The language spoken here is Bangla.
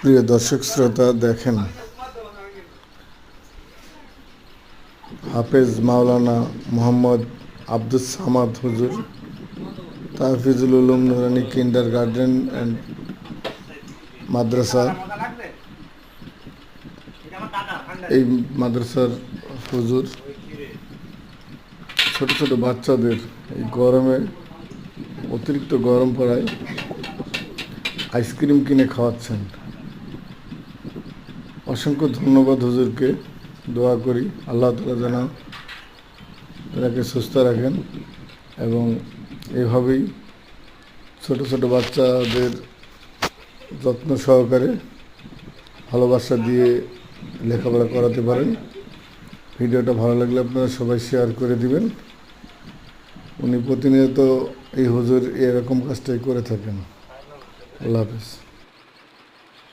প্রিয় দর্শক শ্রোতা, দেখেন হাফেজ মাওলানা মোহাম্মদ আব্দুস সামাদ হুজুর তাহফিজুল উলুম নুরানি কিন্ডার গার্ডেন অ্যান্ড মাদ্রাসা। এই মাদ্রাসার হুজুর ছোট ছোট বাচ্চাদের এই গরমে, অতিরিক্ত গরম পড়ায় আইসক্রিম কিনে খাওয়াচ্ছেন। অসংখ্য ধন্যবাদ হুজুরকে। দোয়া করি আল্লাহ তাআলা যেন এনাকে সুস্থ রাখেন এবং এইভাবেই ছোট ছোট বাচ্চাদের যত্ন সহকারে ভালোবাসা দিয়ে লেখাপড়া করাতে পারেন। ভিডিওটা ভালো লাগলে আপনারা সবাই শেয়ার করে দিবেন। উনি প্রতিনিয়ত এই হুজুর এরকম কাজটাই করে থাকেন। আল্লাহ হাফেজ।